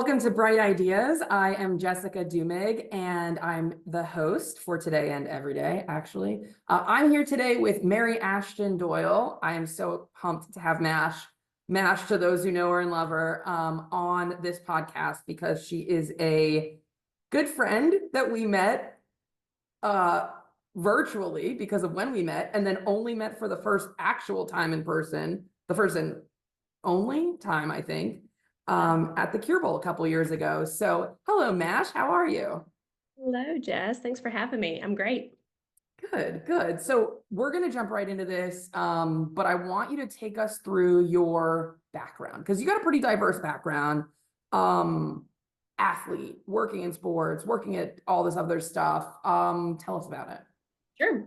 Welcome to Bright Ideas. I am Jessica Duemig, and I'm the host for today and every day, actually. I'm here today with Mary Ashton Doyle. I am so pumped to have Mash, to those who know her and love her, on this podcast because she is a good friend that we met virtually because of when we met, and then only met for the first actual time in person, the first and only time, I think, at the Cure Bowl a couple years ago. So hello, Mash, how are you? Hello, Jess. Thanks for having me. I'm great. Good, good. So we're going to jump right into this, but I want you to take us through your background because you got a pretty diverse background. Athlete, working in sports, working at all this other stuff. Tell us about it. Sure.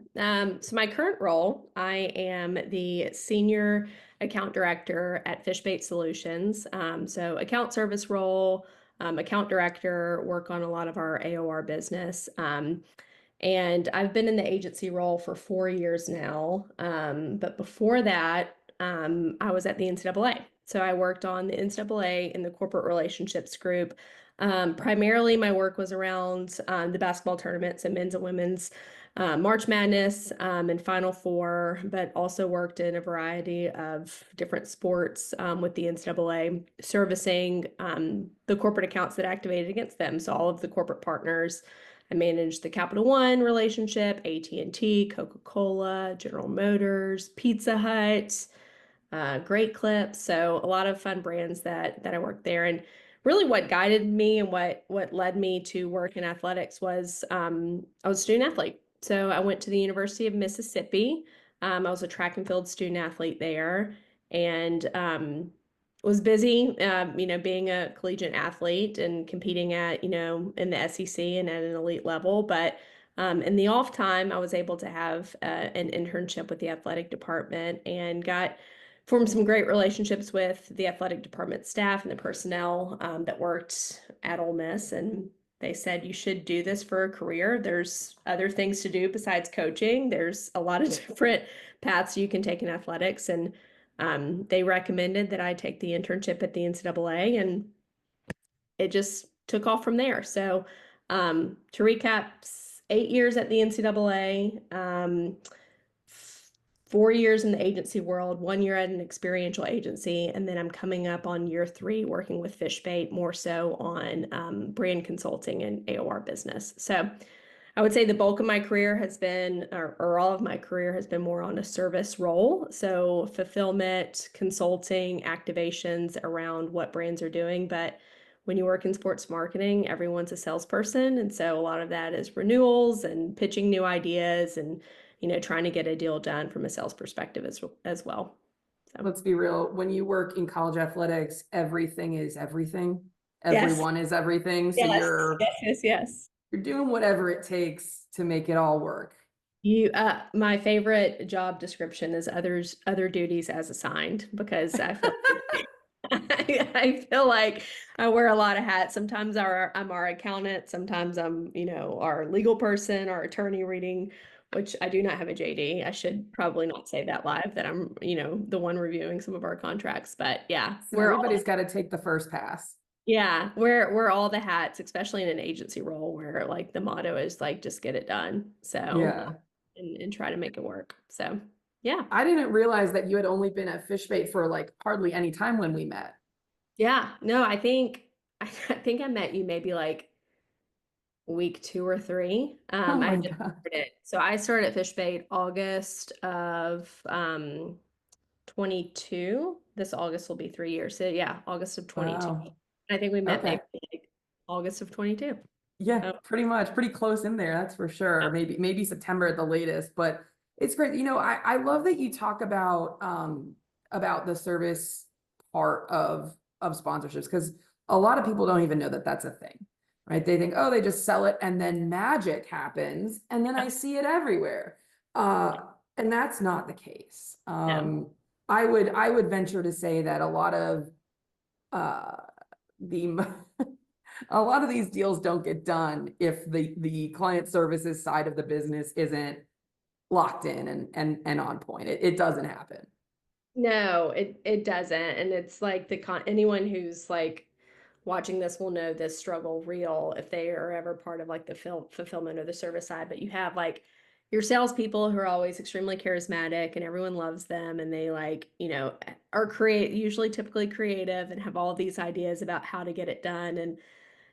So my current role, I am the senior account director at Fishbait Solutions. So account service role, account director, work on a lot of our AOR business. And I've been in the agency role for 4 years now. But before that, I was at the NCAA. So I worked on the NCAA in the corporate relationships group. Primarily, my work was around the basketball tournaments and men's and women's March Madness and Final Four, but also worked in a variety of different sports with the NCAA, servicing the corporate accounts that activated against them. So all of the corporate partners. I managed the Capital One relationship, AT&T, Coca-Cola, General Motors, Pizza Hut, Great Clips. So a lot of fun brands that I worked there. And really what guided me and what led me to work in athletics was I was a student athlete. So I went to the University of Mississippi. I was a track and field student athlete there and was busy, being a collegiate athlete and competing at, in the SEC and at an elite level. But in the off time, I was able to have an internship with the athletic department and formed some great relationships with the athletic department staff and the personnel that worked at Ole Miss. And they said, you should do this for a career. There's other things to do besides coaching. There's a lot of different paths you can take in athletics. And they recommended that I take the internship at the NCAA, and it just took off from there. So to recap, 8 years at the NCAA, 4 years in the agency world, 1 year at an experiential agency, and then I'm coming up on year 3 working with Fishbait, more so on brand consulting and AOR business. So I would say the bulk of my career has been, or all of my career has been more on a service role. So fulfillment, consulting, activations around what brands are doing. But when you work in sports marketing, everyone's a salesperson. And so a lot of that is renewals and pitching new ideas and, trying to get a deal done from a sales perspective as well. So. Let's be real. When you work in college athletics, everything is everything. Yes. Everyone is everything. So Yes. Yes. You're doing whatever it takes to make it all work. My favorite job description is other duties as assigned, because I feel I feel like I wear a lot of hats. Sometimes I'm our accountant, sometimes I'm, our legal person, our attorney reading, which I do not have a JD. I should probably not say that live, that I'm, the one reviewing some of our contracts. But yeah, So everybody's got to take the first pass. Yeah, we're all the hats, especially in an agency role where like the motto is like just get it done. So Yeah. and try to make it work. So yeah. I didn't realize that you had only been at Fishbait for like hardly any time when we met. Yeah. No, I think I met you maybe like week 2 or 3. Oh I my just God. started. So I started at Fishbait August of 22. This August will be 3 years. So yeah, August of 22. Wow. I think we met Okay. maybe like August of 22. Yeah, pretty much. Pretty close in there, that's for sure. Maybe September at the latest, but it's great. I love that you talk about the service part of sponsorships, because a lot of people don't even know that that's a thing, right? They think, oh, they just sell it and then magic happens and then I see it everywhere. And that's not the case. I would venture to say that a lot of the a lot of these deals don't get done if the client services side of the business isn't locked in and on point. It doesn't happen. No, it doesn't. And it's like anyone who's like watching this will know this struggle real if they are ever part of like the fulfillment or the service side. But you have like your salespeople who are always extremely charismatic and everyone loves them, and they like, are usually typically creative and have all these ideas about how to get it done. And,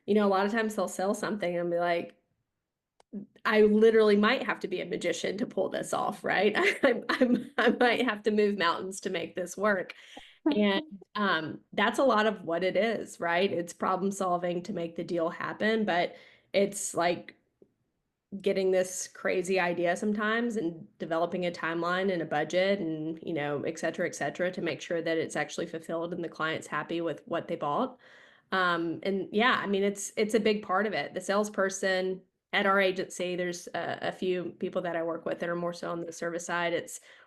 a lot of times they'll sell something and be like, I literally might have to be a magician to pull this off, right? I might have to move mountains to make this work. And that's a lot of what it is, right? It's problem solving to make the deal happen, but it's like getting this crazy idea sometimes and developing a timeline and a budget and, et cetera, to make sure that it's actually fulfilled and the client's happy with what they bought. And yeah, I mean, it's a big part of it. The salesperson at our agency, there's a few people that I work with that are more so on the service side.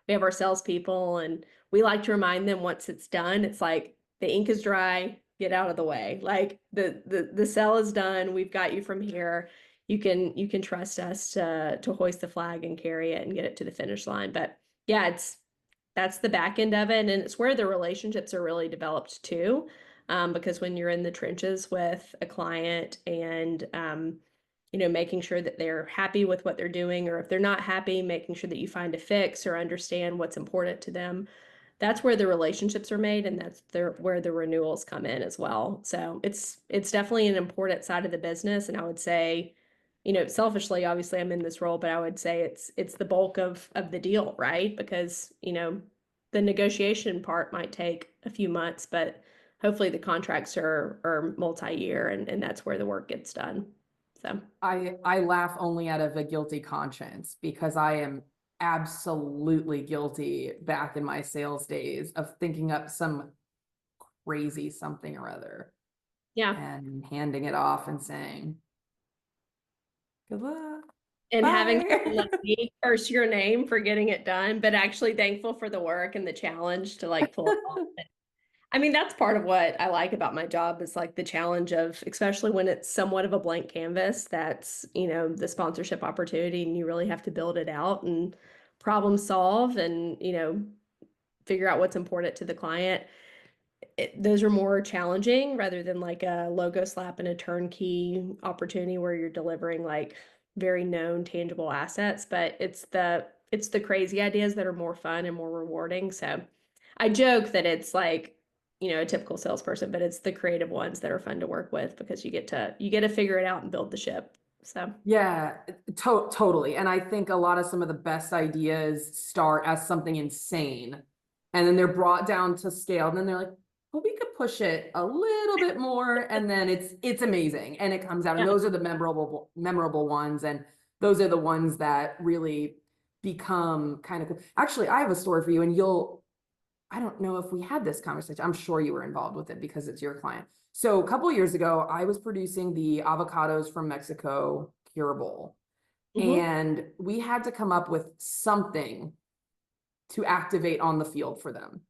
We have our salespeople, and we like to remind them once it's done, it's like the ink is dry, get out of the way. Like the sell is done. We've got you from here. You can trust us to hoist the flag and carry it and get it to the finish line. But yeah, that's the back end of it, and it's where the relationships are really developed too. Because when you're in the trenches with a client and making sure that they're happy with what they're doing, or if they're not happy, making sure that you find a fix or understand what's important to them. That's where the relationships are made, and where the renewals come in as well. So it's definitely an important side of the business, and I would say, selfishly, obviously I'm in this role, but I would say it's the bulk of the deal, right? Because, the negotiation part might take a few months, but hopefully the contracts are multi-year, and that's where the work gets done. So I laugh only out of a guilty conscience because I am absolutely guilty back in my sales days of thinking up some crazy something or other yeah. and handing it off and saying, good luck, And having bye. someone like me curse your name for getting it done, but actually thankful for the work and the challenge to like pull it off. I mean, that's part of what I like about my job is like the challenge of, especially when it's somewhat of a blank canvas, that's, the sponsorship opportunity, and you really have to build it out and problem solve and, figure out what's important to the client. Those are more challenging rather than like a logo slap and a turnkey opportunity where you're delivering like very known tangible assets, but it's the crazy ideas that are more fun and more rewarding. So I joke that it's like, a typical salesperson, but it's the creative ones that are fun to work with because you get to figure it out and build the ship. So Yeah, totally. And I think a lot of some of the best ideas start as something insane, and then they're brought down to scale, and then they're like, well, we could push it a little bit more, and then it's amazing, and it comes out. And yeah, those are the memorable ones, and those are the ones that really become kind of cool. Actually, I have a story for you, and I don't know if we had this conversation. I'm sure you were involved with it because it's your client. So a couple of years ago, I was producing the avocados from Mexico Cure Bowl, hmm, and we had to come up with something to activate on the field for them.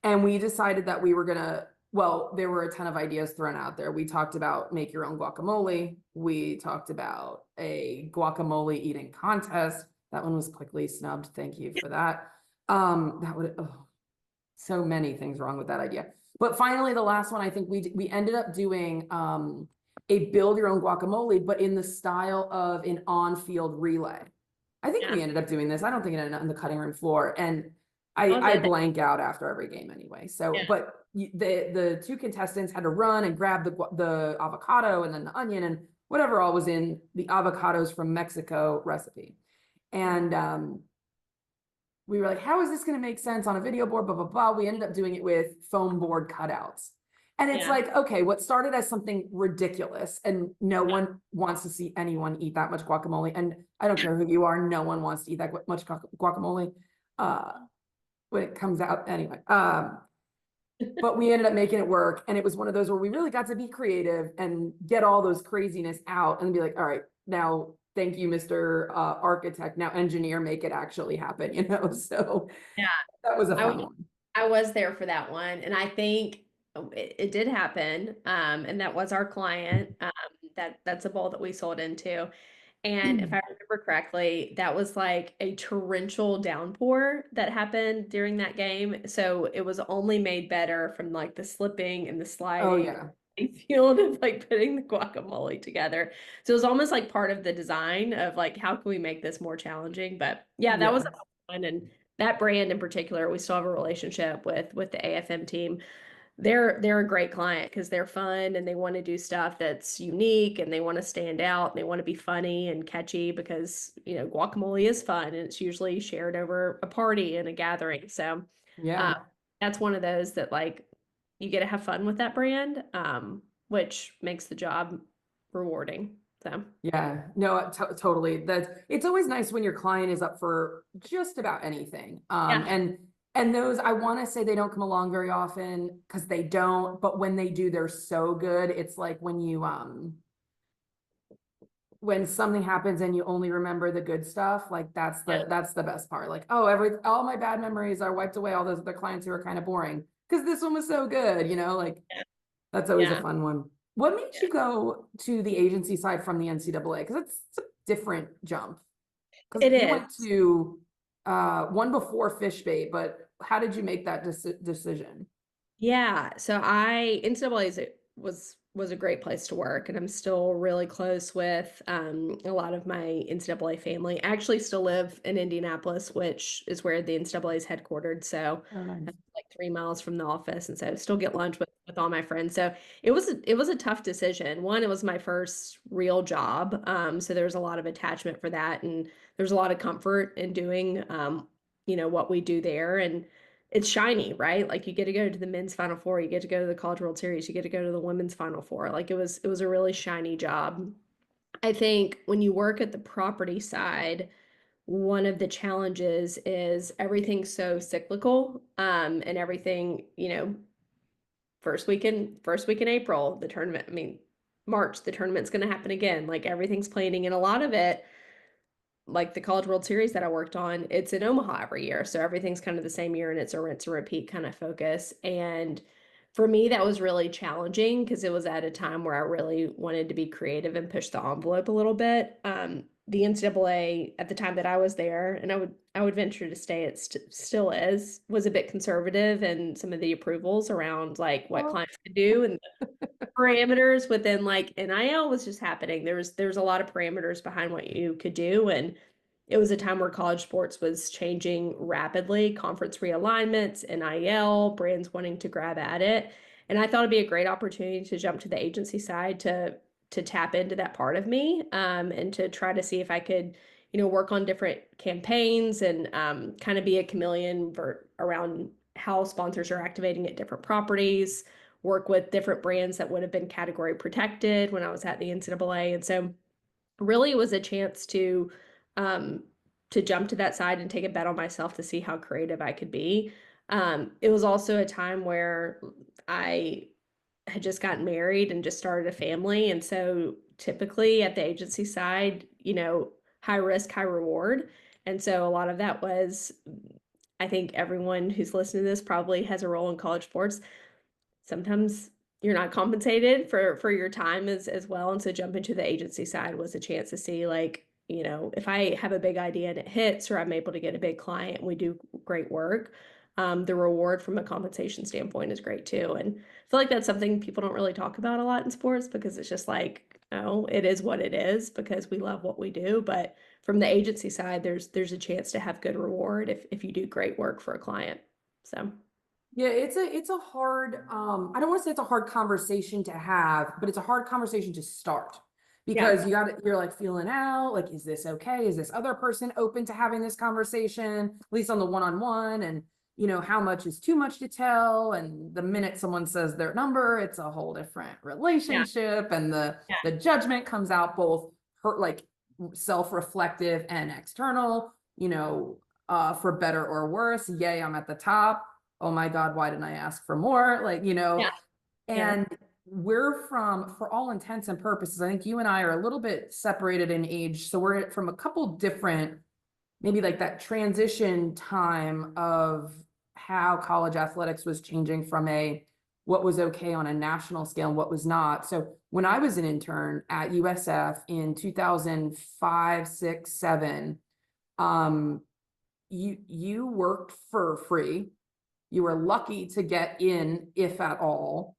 And we decided that we were gonna, well, there were a ton of ideas thrown out there. We talked about make your own guacamole. We talked about a guacamole eating contest. That one was quickly snubbed. Thank you for that. That would, oh, so many things wrong with that idea. But finally, the last one, I think we ended up doing a build your own guacamole, but in the style of an on-field relay. I think yeah, we ended up doing this. I don't think it on the cutting room floor, and I I did. blank out after every game anyway. So, Yeah, but the two contestants had to run and grab the avocado and then the onion and whatever all was in the avocados from Mexico recipe, and we were like, how is this going to make sense on a video board, blah, blah, blah. We ended up doing it with foam board cutouts. And it's yeah, like, okay, what started as something ridiculous and no one wants to see anyone eat that much guacamole. And I don't care who you are, no one wants to eat that much guacamole when it comes out anyway. But we ended up making it work. And it was one of those where we really got to be creative and get all those craziness out and be like, all right, now thank you, Mr. Architect. Now engineer, make it actually happen, So yeah. that was a I was fun one. I was there for that one, and I think it did happen. And that was our client. That's a bowl that we sold into. And if I remember correctly, that was like a torrential downpour that happened during that game. So it was only made better from like the slipping and the Oh sliding yeah. field of like putting the guacamole together. So it was almost like part of the design of like, how can we make this more challenging? But yeah, that was Yeah. fun. And that brand in particular, we still have a relationship with the AFM team. They're a great client because they're fun and they want to do stuff that's unique and they want to stand out and they want to be funny and catchy because, you know, guacamole is fun and it's usually shared over a party and a gathering. So uh, Yeah. that's one of those that like you get to have fun with that brand, which makes the job rewarding. So Yeah, no, totally. It's always nice when your client is up for just about anything. yeah, And those, I want to say they don't come along very often because they don't, but when they do, they're so good. It's like when something happens and you only remember the good stuff, like yeah, that's the best part. Like, oh, all my bad memories are wiped away, all those other clients who are kind of boring because this one was so good, like yeah, that's always a yeah. fun one. What made Yeah. you go to the agency side from the NCAA? Because it's a different jump. Because It you went is. to one before fish bait, but how did you make that decision? Yeah, so I NCAA was a great place to work, and I'm still really close with a lot of my NCAA family. I actually still live in Indianapolis, which is where the NCAA is headquartered. So Oh, nice. I'm like 3 miles from the office, and so I still get lunch with all my friends. So it was a tough decision. One, it was my first real job, so there was a lot of attachment for that, and there's a lot of comfort in doing what we do there, and it's shiny, right? Like you get to go to the men's Final Four, you get to go to the College World Series, you get to go to the women's Final Four. Like it was a really shiny job. I think when you work at the property side, one of the challenges is everything's so cyclical, and everything, first week in April, the tournament, I mean, March, the tournament's going to happen again. Like everything's planning, and a lot of it like the College World Series that I worked on, it's in Omaha every year. So everything's kind of the same year and it's a rinse and repeat kind of focus. And for me, that was really challenging because it was at a time where I really wanted to be creative and push the envelope a little bit. The NCAA at the time that I was there, and I would venture to say it still is, was a bit conservative and some of the approvals around like what Oh, clients could do and parameters within like NIL was just happening. There was a lot of parameters behind what you could do, and it was a time where college sports was changing rapidly, conference realignments, NIL, brands wanting to grab at it. And I thought it'd be a great opportunity to jump to the agency side to tap into that part of me, and to try to see if I could, work on different campaigns and kind of be a chameleon around how sponsors are activating at different properties, work with different brands that would have been category protected when I was at the NCAA. And so really it was a chance um to jump to that side and take a bet on myself to see how creative I could be. It was also a time where I had just gotten married and just started a family. And so typically at the agency side, high risk, high reward. And so a lot of that was, I think everyone who's listening to this probably has a role in college sports. Sometimes you're not compensated for your time as well, and so jumping to the agency side was a chance to see like, if I have a big idea and it hits, or I'm able to get a big client and we do great work, the reward from a compensation standpoint is great too. And I feel like that's something people don't really talk about a lot in sports because it's just like, oh, it is what it is because we love what we do. But from the agency side, there's a chance to have good reward if you do great work for a client. So yeah, it's a hard I don't want to say it's a hard conversation to have, but it's a hard conversation to start yeah, because you're like feeling out, like, is this okay? Is this other person open to having this conversation, at least on the one-on-one? And how much is too much to tell? And the minute someone says their number, it's a whole different yeah, relationship, and the yeah, the judgment comes out both hurt, like self-reflective and external, for better or worse. Yay, I'm at the top. Oh my God, why didn't I ask for more? Like, yeah, yeah, and for all intents and purposes, I think you and I are a little bit separated in age. So we're from a couple different, maybe like that transition time of how college athletics was changing from what was okay on a national scale and what was not. So when I was an intern at USF in 2005, 6, 7, um, you worked for free. You were lucky to get in, if at all.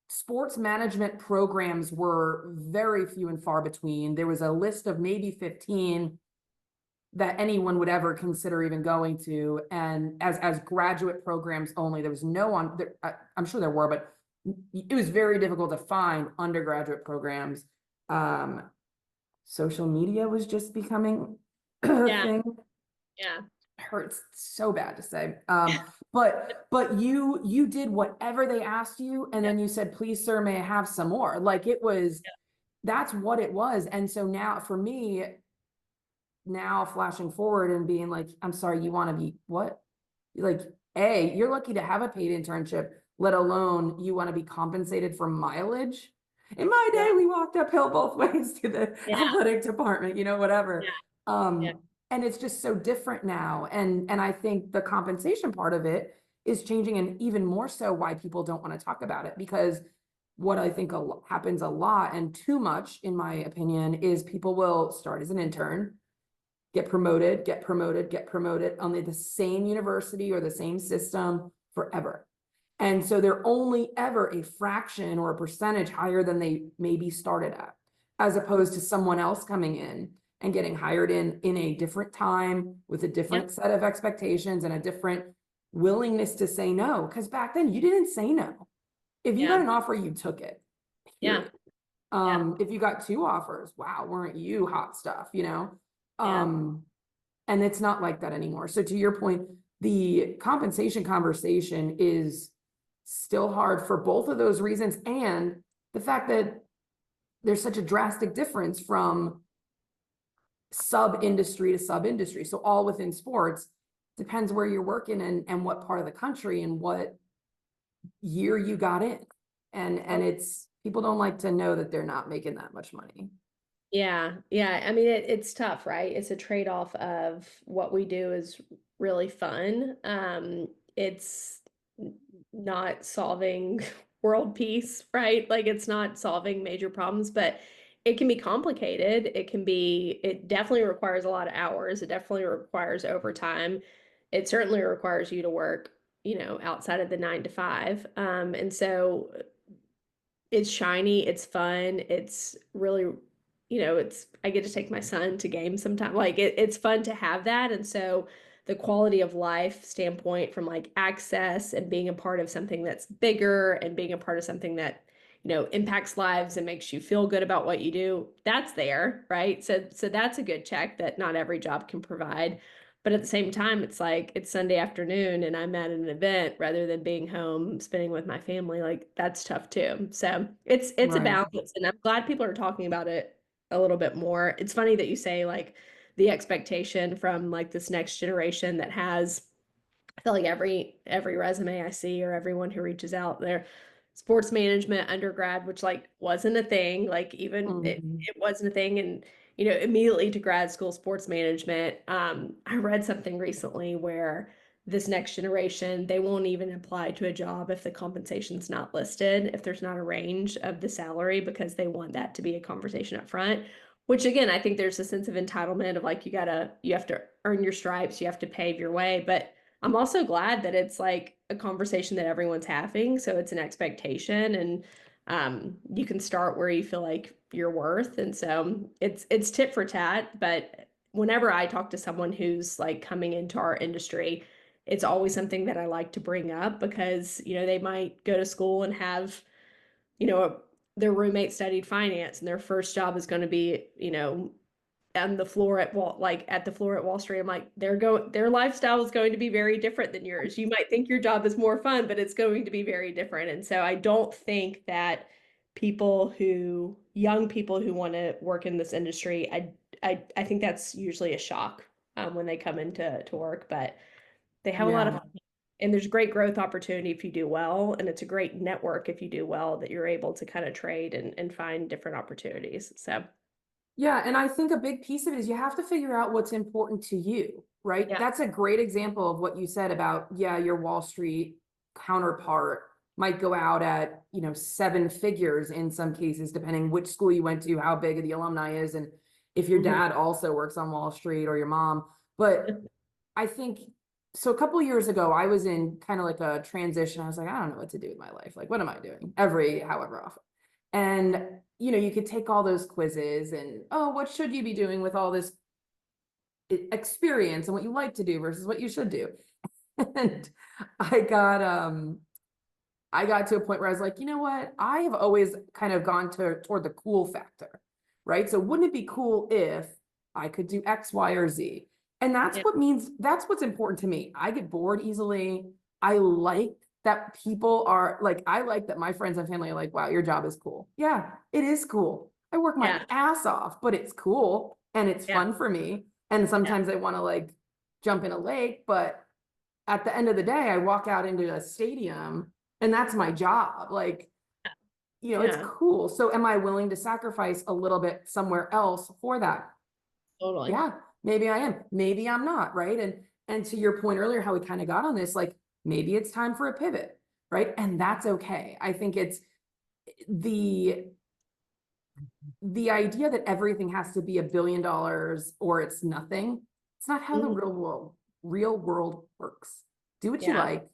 sports management programs were very few and far between. There was a list of maybe 15 that anyone would ever consider even going to. And as graduate programs only, there was no one, I'm sure there were, but it was very difficult to find undergraduate programs. Social media was just becoming a Yeah. thing. Yeah. Hurts so bad to say. But you did whatever they asked you, and then you said, please, sir, may I have some more? Like it was, that's what it was. And so now for me, now flashing forward and being like, I'm sorry, you want to be what? Like, you're lucky to have a paid internship, let alone you want to be compensated for mileage. In my Yeah. day, we walked uphill both ways to the Yeah. athletic department, whatever. Yeah. And it's just so different now. And I think the compensation part of it is changing, and even more so why people don't want to talk about it, because what I think happens a lot and too much, in my opinion, is people will start as an intern, get promoted, get promoted, get promoted on the same university or the same system forever. And so they're only ever a fraction or a percentage higher than they maybe started at, as opposed to someone else coming in and getting hired in a different time with a different set of expectations and a different willingness to say no. Because back then you didn't say no. If you got Yeah. an offer, you took it. Yeah. Period. Yeah. If you got two offers, wow, weren't you hot stuff, Yeah. and it's not like that anymore. So to your point, the compensation conversation is still hard for both of those reasons, and the fact that there's such a drastic difference from sub industry to sub industry. So all within sports, depends where you're working and what part of the country and what year you got in. And it's, people don't like to know that they're not making that much money. Yeah, yeah. I mean, it's tough, right? It's a trade-off of what we do is really fun. It's not solving world peace, right? Like it's not solving major problems, but it can be complicated. It definitely requires a lot of hours. It definitely requires overtime. It certainly requires you to work, outside of the 9 to 5. And so it's shiny, it's fun, it's really, I get to take my son to games sometime. Like it's fun to have that. And so the quality of life standpoint from like access and being a part of something that's bigger and being a part of something that, impacts lives and makes you feel good about what you do, that's there, right? So that's a good check that not every job can provide. But at the same time, it's like it's Sunday afternoon and I'm at an event rather than being home spending with my family. Like that's tough too. So it's a Right. balance, and I'm glad people are talking about it a little bit more. It's funny that you say like the expectation from like this next generation that has, I feel like every resume I see or everyone who reaches out there, sports management undergrad, which like wasn't a thing, like even Mhm. it wasn't a thing, and immediately to grad school sports management. I read something recently where this next generation, they won't even apply to a job if the compensation's not listed, if there's not a range of the salary, because they want that to be a conversation up front. Which again, I think there's a sense of entitlement of like you have to earn your stripes, you have to pave your way, but I'm also glad that it's like a conversation that everyone's having. So it's an expectation, and you can start where you feel like you're worth. And so it's tit for tat. But whenever I talk to someone who's like coming into our industry, it's always something that I like to bring up because, they might go to school and have, you know, their roommate studied finance and their first job is going to be, on the floor at the floor at Wall Street. I'm like, their lifestyle is going to be very different than yours. You might think your job is more fun, but it's going to be very different. And so I don't think that young people who want to work in this industry, I think that's usually a shock when they come into work, but they have a lot of Yeah. fun. And there's great growth opportunity if you do well, and it's a great network if you do well that you're able to kind of trade and find different opportunities. So Yeah, and I think a big piece of it is you have to figure out what's important to you, right? yeah. That's a great example of what you said about, yeah, your Wall Street counterpart might go out at, 7 figures in some cases, depending which school you went to, how big the alumni is, and if your Mhm. dad also works on Wall Street or your mom. But I think so a couple years ago, I was in kind of like a transition. I was like, I don't know what to do with my life. Like, what am I doing every however often? And, you could take all those quizzes and, oh, what should you be doing with all this experience and what you like to do versus what you should do. And I got, I got to a point where I was like, you know what? I have always kind of gone toward the cool factor, right? So wouldn't it be cool if I could do X, Y, or Z? And Yeah. that's what's important to me. I get bored easily. I like that people are like, I like that my friends and family are like, wow, your job is cool. Yeah, it is cool. I work my Yeah. ass off, but it's cool and it's Yeah. fun for me. And Yeah. sometimes I want to like jump in a lake, but at the end of the day, I walk out into a stadium and that's my job. Like, it's Yeah. cool. So am I willing to sacrifice a little bit somewhere else for that? Totally. Yeah, maybe I am. Maybe I'm not, right? And to your point earlier, how we kind of got on this, like maybe it's time for a pivot, right? And that's okay. I think it's the the idea that everything has to be $1 billion or it's nothing. It's not how the Mhm. real world works. Do what you Yeah. like,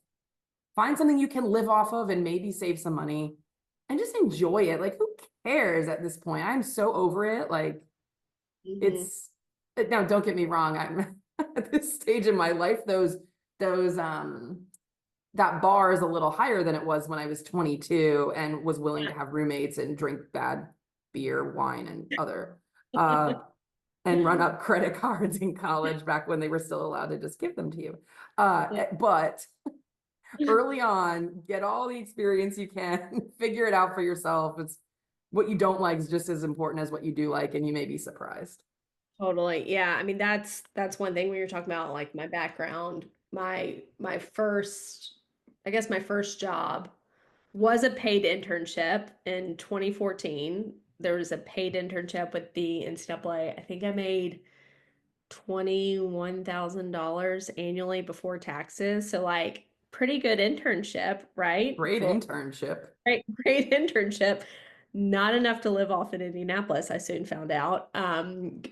find something you can live off of and maybe save some money and just enjoy it. Like, who cares at this point? I'm so over it. Like, Hmm. it's now, don't get me wrong. I'm at this stage in my life, those, that bar is a little higher than it was when I was 22 and was willing to have roommates and drink bad beer, wine, and other, uh, and run up credit cards in college back when they were still allowed to just give them to you. But early on, get all the experience you can, figure it out for yourself. It's what you don't like is just as important as what you do like, and you may be surprised. Totally. Yeah. I mean, that's one thing when you're talking about like my background, my first, I guess my first job was a paid internship in 2014. There was a paid internship with the NCAA. I think I made $21,000 annually before taxes. So like pretty good internship, right? Great For internship. great internship. Not enough to live off in Indianapolis, I soon found out.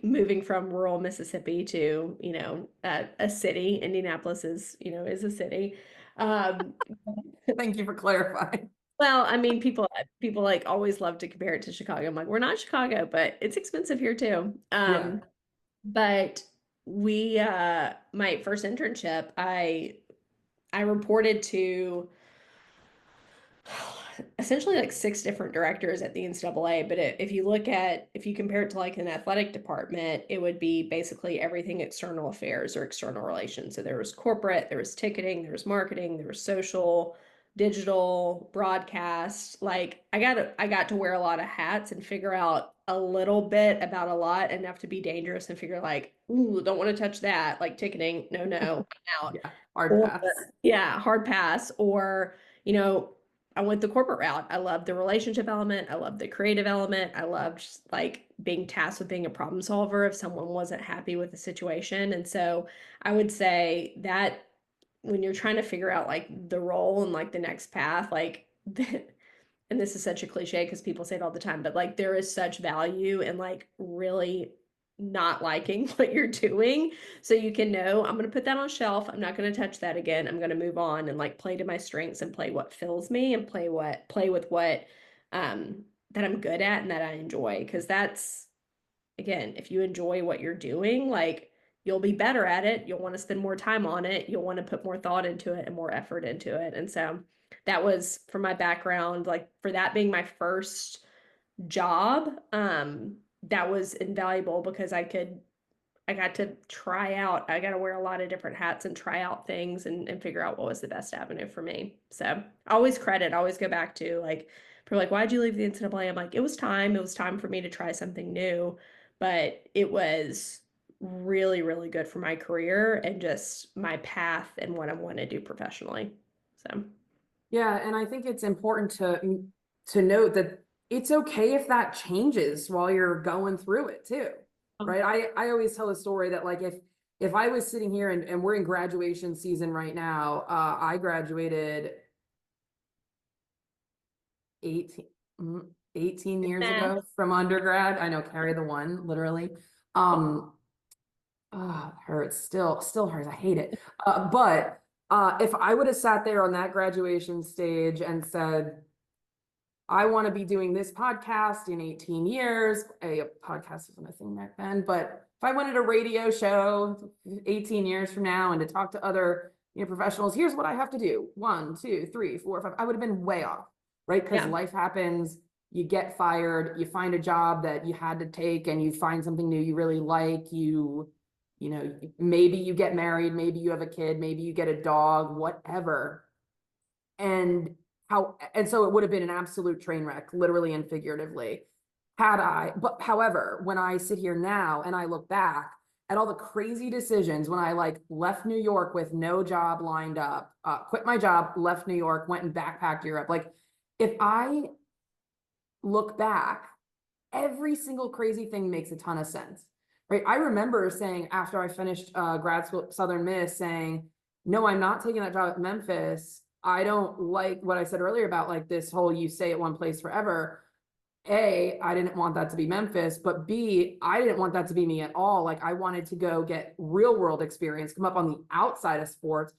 Moving from rural Mississippi to, a city. Indianapolis is a city. Um, Thank you for clarifying. well, I mean, people like always love to compare it to Chicago. I'm like, we're not Chicago, but it's expensive here too. Yeah. But my first internship, I reported to essentially like six different directors at the NCAA. But if you compare it to like an athletic department, it would be basically everything external affairs or external relations. So there was corporate, there was ticketing, there was marketing, there was social, digital, broadcast. Like I got to wear a lot of hats and figure out a little bit about a lot enough to be dangerous and figure like, ooh, don't want to touch that. Like ticketing, no, out. Yeah. Hard Or pass. yeah, hard pass. Or, you know, I went the corporate route. I love the relationship element. I love the creative element. I loved just like being tasked with being a problem solver if someone wasn't happy with the situation. And so I would say that when you're trying to figure out like the role and like the next path, like and this is such a cliche because people say it all the time, but like there is such value in like really not liking what you're doing. So you can know I'm going to put that on a shelf. I'm not going to touch that again. I'm going to move on and like play to my strengths and play what fills me and play with what that I'm good at and that I enjoy. Because that's again, if you enjoy what you're doing, like you'll be better at it. You'll want to spend more time on it. You'll want to put more thought into it and more effort into it. And so that was for my background, like for that being my first job, that was invaluable because I got to try out. I got to wear a lot of different hats and try out things and figure out what was the best avenue for me. So I always go back to like, people are like, why'd you leave the NCAA? I'm like, it was time. It was time for me to try something new, but it was really, really good for my career and just my path and what I want to do professionally. So, Yeah, and I think it's important to note that it's okay if that changes while you're going through it too. um, Right? I always tell a story that like if I was sitting here and we're in graduation season right now, I graduated 18, 18 years math. ago from undergrad. I know, carry the one, literally. Um, Oh, it hurts. Still hurts. I hate it. But if I would have sat there on that graduation stage and said, I want to be doing this podcast in 18 years. A podcast wasn't a thing back then, but if I wanted a radio show 18 years from now and to talk to other, professionals, here's what I have to do. 1, 2, 3, 4, 5. I would have been way off, right? Because Yeah. life happens, you get fired, you find a job that you had to take, and you find something new you really like. Maybe you get married, maybe you have a kid, maybe you get a dog, whatever. And so it would have been an absolute train wreck, literally and figuratively, but however, when I sit here now and I look back at all the crazy decisions when I like left New York with no job lined up, quit my job, left New York, went and backpacked Europe. Like, if I look back, every single crazy thing makes a ton of sense, right? I remember saying after I finished grad school at Southern Miss, saying, no, I'm not taking that job at Memphis. I don't like what I said earlier about like this whole you stay at one place forever. A, I didn't want that to be Memphis, but B, I didn't want that to be me at all. Like, I wanted to go get real world experience, come up on the outside of sports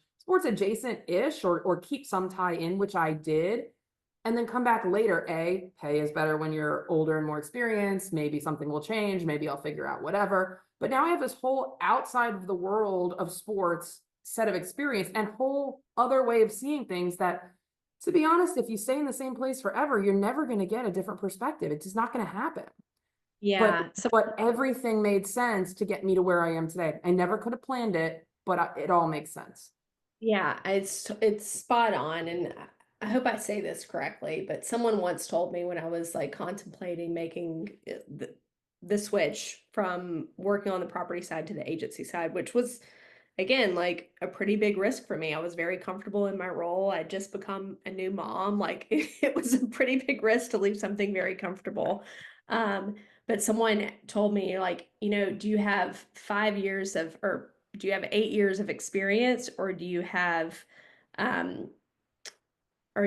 adjacent-ish, or keep some tie in, which I did, and then come back later. A, pay is better when you're older and more experienced. Maybe something will change. Maybe I'll figure out whatever. But now I have this whole outside of the world of sports set of experience and whole other way of seeing things that, to be honest, if you stay in the same place forever, you're never going to get a different perspective. It's just not going to happen. But Yeah. So but everything made sense to get me to where I am today. I never could have planned it, but it all makes sense. yeah, it's spot on, and I hope I say this correctly, but someone once told me when I was like contemplating making the switch from working on the property side to the agency side, which was again like a pretty big risk for me. I was very comfortable in my role. I'd just become a new mom. Like it was a pretty big risk to leave something very comfortable. But someone told me, like, do you have 5 years of, or do you have 8 years of experience, um, or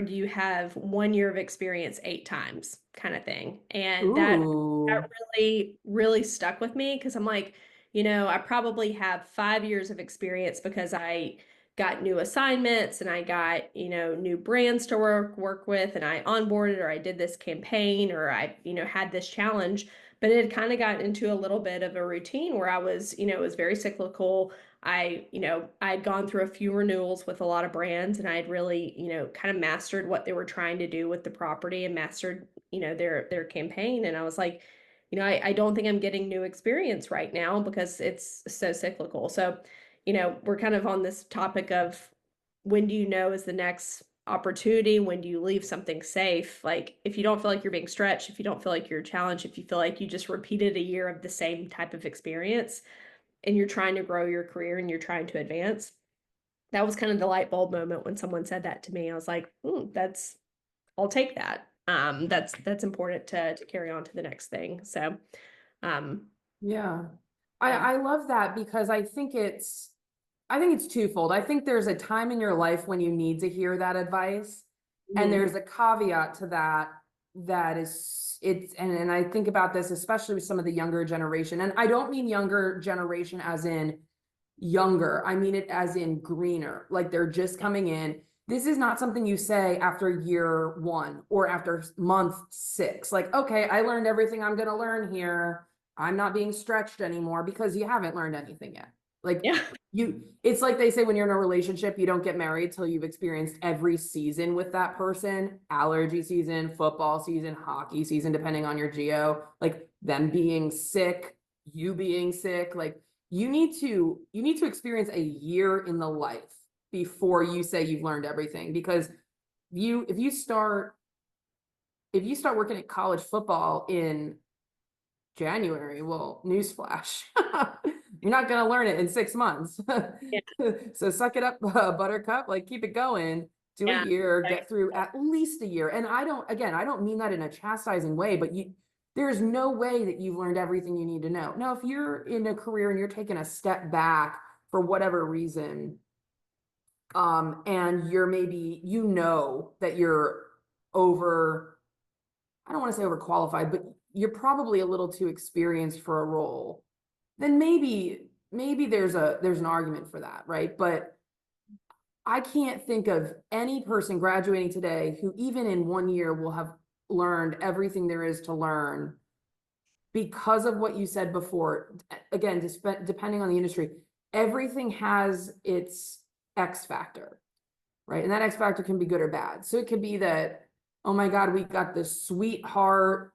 do you have 1 year of experience 8 times kind of thing? And that Ooh. really, really stuck with me because I'm like, I probably have 5 years of experience because I got new assignments and I got, new brands to work with and I onboarded or I did this campaign or I, had this challenge. But it had kind of gotten into a little bit of a routine where I was, it was very cyclical. I'd gone through a few renewals with a lot of brands and I'd really, kind of mastered what they were trying to do with the property and mastered, their campaign. And I was like, I don't think I'm getting new experience right now because it's so cyclical. So, we're kind of on this topic of when do you know is the next opportunity? When do you leave something safe? Like if you don't feel like you're being stretched, if you don't feel like you're challenged, if you feel like you just repeated a year of the same type of experience, and you're trying to grow your career and you're trying to advance. That was kind of the light bulb moment when someone said that to me. I was like, I'll take that. That's important to carry on to the next thing. So, um, Yeah. yeah. I love that because I think it's twofold. I think there's a time in your life when you need to hear that advice. And Mhm. there's a caveat to that that is it's and I think about this especially with some of the younger generation. And I don't mean younger generation as in younger. I mean it as in greener. Like they're just coming in. This is not something you say after year 1 or after month 6. Like, okay, I learned everything I'm going to learn here. I'm not being stretched anymore, because you haven't learned anything yet. Like, Yeah. it's like they say when you're in a relationship, you don't get married till you've experienced every season with that person: allergy season, football season, hockey season, depending on your geo, like them being sick, you being sick. Like, you need to experience a year in the life before you say you've learned everything. Because you if you start working at college football in January, well, newsflash, you're not going to learn it in 6 months. Yeah. So suck it up, buttercup, like keep it going, do a Yeah. year, get through at least a year. And I don't mean that in a chastising way, but there's no way that you've learned everything you need to know. Now, if you're in a career and you're taking a step back for whatever reason, and you're maybe, that you're over, I don't want to say overqualified, but you're probably a little too experienced for a role, then maybe there's an argument for that, right? But I can't think of any person graduating today who even in 1 year will have learned everything there is to learn because of what you said before. Again, depending on the industry, everything has its X factor, right? And that X factor can be good or bad. So it could be that, oh my God, we got this sweetheart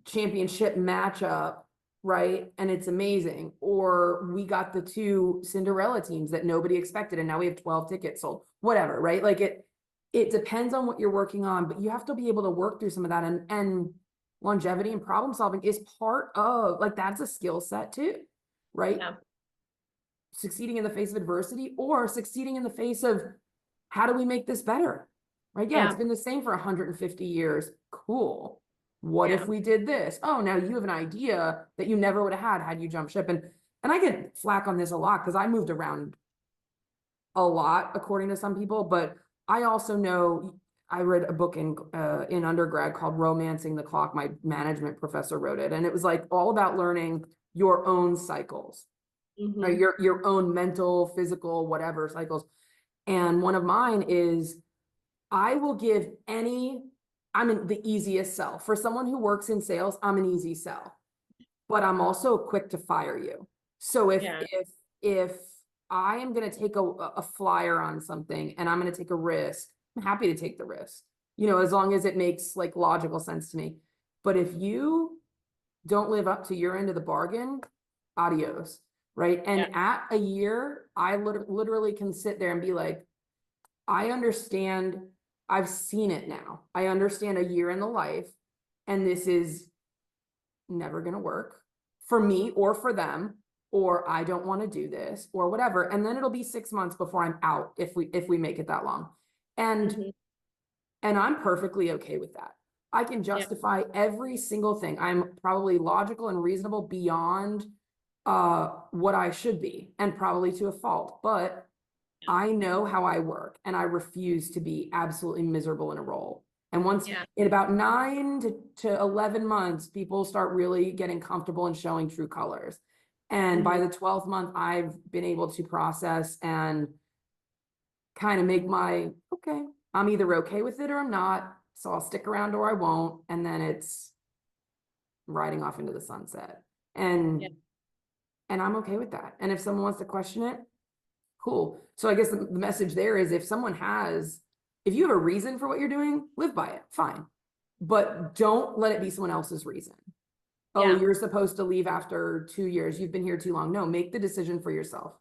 championship matchup, right? And it's amazing. Or we got the two Cinderella teams that nobody expected, and now we have 12 tickets sold, whatever, right? Like it depends on what you're working on, but you have to be able to work through some of that. And longevity and problem solving is part of, like, that's a skill set too, right? Yeah. Succeeding in the face of adversity, or succeeding in the face of, how do we make this better? Right? Yeah, it's been the same for 150 years. Cool. What if we did this? Oh, now you have an idea that you never would have had you jump ship. And I get flack on this a lot because I moved around a lot, according to some people, but I also know, I read a book in undergrad called Romancing the Clock. My management professor wrote it, and it was like all about learning your own cycles, right? Your own mental, physical, whatever cycles. And one of mine is, I will give I'm the easiest sell. For someone who works in sales, I'm an easy sell, but I'm also quick to fire you. So if I am going to take a flyer on something and I'm going to take a risk, I'm happy to take the risk, as long as it makes like logical sense to me. But if you don't live up to your end of the bargain, adios, right? And at a year, I literally can sit there and be like, I understand, I've seen it now. I understand a year in the life, and this is never going to work for me or for them, or I don't want to do this or whatever. And then it'll be 6 months before I'm out, if we make it that long. And I'm perfectly okay with that. I can justify every single thing. I'm probably logical and reasonable beyond what I should be, and probably to a fault, but I know how I work, and I refuse to be absolutely miserable in a role. And once in about 9 to 11 months, people start really getting comfortable and showing true colors. And by the 12th month, I've been able to process and kind of make okay, I'm either okay with it or I'm not. So I'll stick around or I won't. And then it's riding off into the sunset. And I'm okay with that. And if someone wants to question it, cool. So I guess the message there is, if you have a reason for what you're doing, live by it, fine. But don't let it be someone else's reason. Oh, you're supposed to leave after 2 years. You've been here too long. No, make the decision for yourself.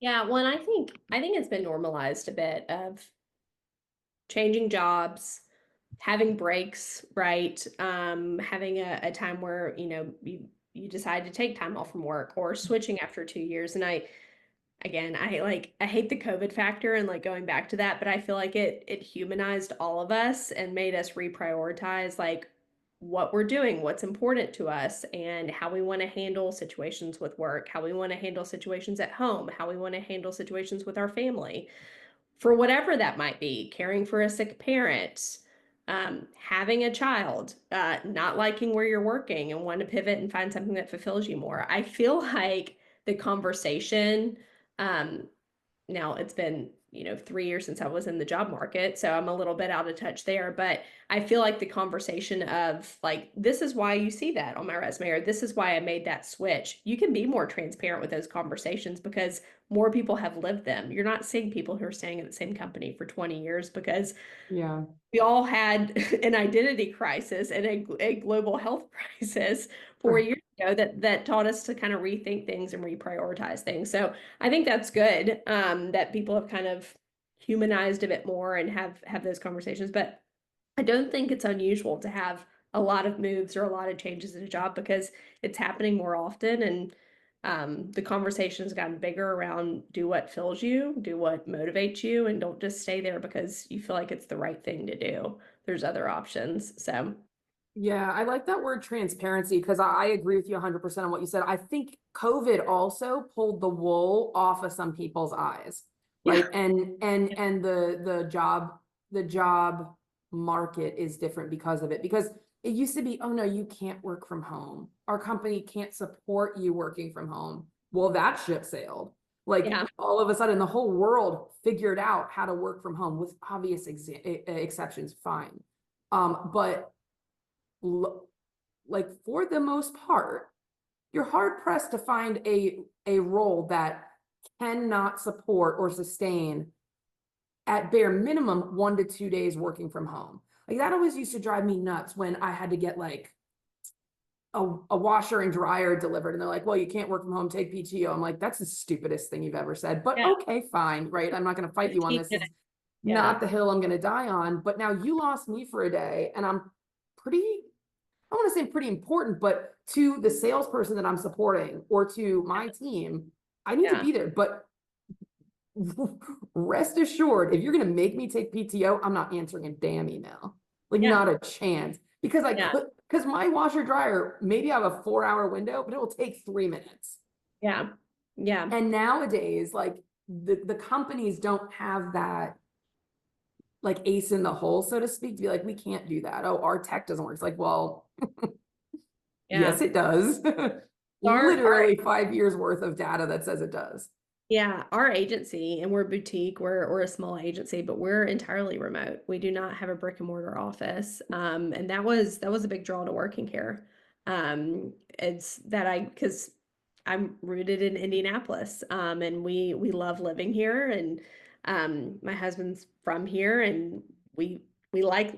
Yeah, well, and I think it's been normalized a bit of changing jobs, having breaks, right? Having a time where, you decide to take time off from work, or switching after 2 years. And I hate the COVID factor and like going back to that, but I feel like it humanized all of us and made us reprioritize like what we're doing, what's important to us, and how we want to handle situations with work, how we want to handle situations at home, how we want to handle situations with our family, for whatever that might be, caring for a sick parent, having a child, not liking where you're working and want to pivot and find something that fulfills you more. I feel like the conversation, um, now it's been, 3 years since I was in the job market, so I'm a little bit out of touch there, but I feel like the conversation of like, this is why you see that on my resume, or this is why I made that switch. You can be more transparent with those conversations because more people have lived them. You're not seeing people who are staying at the same company for 20 years because we all had an identity crisis and a global health crisis 4 years ago that taught us to kind of rethink things and reprioritize things. So I think that's good, that people have kind of humanized a bit more and have those conversations. But I don't think it's unusual to have a lot of moves or a lot of changes in a job because it's happening more often. And the conversation's gotten bigger around do what fills you, do what motivates you, and don't just stay there because you feel like it's the right thing to do. There's other options. So yeah, I like that word transparency, because I agree with you 100% on what you said. I think COVID also pulled the wool off of some people's eyes, right? And the job market is different because of it. Because it used to be, oh no, you can't work from home. Our company can't support you working from home. well, that ship sailed. Like Yeah. all of a sudden, the whole world figured out how to work from home with obvious exceptions, fine. But like for the most part, you're hard pressed to find a role that cannot support or sustain at bare minimum 1 to 2 days working from home. Like that always used to drive me nuts when I had to get like a washer and dryer delivered and they're like, well, you can't work from home, take PTO. I'm like, that's the stupidest thing you've ever said, but Yeah. okay, fine, right? I'm not going to fight you on 15 this. This minutes. is Yeah. not the hill I'm going to die on. But now you lost me for a day and I'm pretty, I want to say pretty important, but to the salesperson that I'm supporting or to my team, I need to Yeah. be there. But rest assured, if you're going to make me take PTO, I'm not answering a damn email. Like Yeah. not a chance. Because I Yeah. could, because my washer dryer, maybe I have a 4 hour window, but it will take 3 minutes. Yeah. Yeah. And nowadays, like the companies don't have that like ace in the hole, so to speak, to be like, we can't do that. Oh, our tech doesn't work. It's like, well, Yeah. yes, it does. Our Literally 5 years worth of data that says it does. Yeah, our agency, and we're boutique, we're a small agency, but we're entirely remote. We do not have a brick and mortar office. And that was a big draw to working here. It's that because I'm rooted in Indianapolis. And we love living here, and my husband's from here, and we like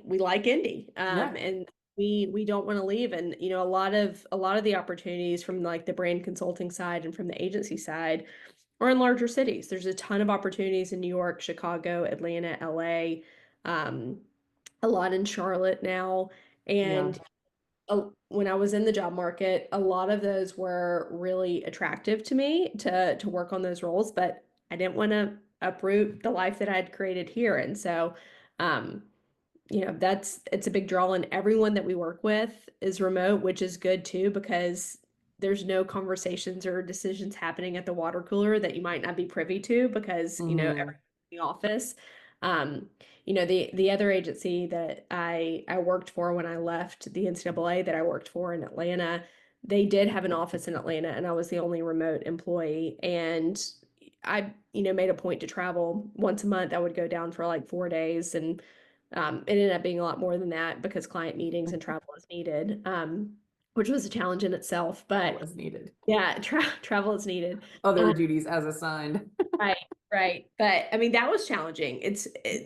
Indy. Yeah. And we don't want to leave. And a lot of the opportunities from like the brand consulting side and from the agency side or in larger cities. There's a ton of opportunities in New York, Chicago, Atlanta, LA, um, a lot in Charlotte now. Yeah. And when I was in the job market, a lot of those were really attractive to me to work on those roles, but I didn't want to uproot the life that I had created here. And so, um, it's a big draw, and everyone that we work with is remote, which is good too, because there's no conversations or decisions happening at the water cooler that you might not be privy to because, Mm-hmm. everyone's in the office. Um, the other agency that I worked for when I left the NCAA that I worked for in Atlanta, they did have an office in Atlanta, and I was the only remote employee. And I, made a point to travel once a month. I would go down for like 4 days, and it ended up being a lot more than that because client meetings and travel is needed, which was a challenge in itself. All But is needed. yeah, travel is needed. Other duties as assigned. Right, right. But I mean, that was challenging.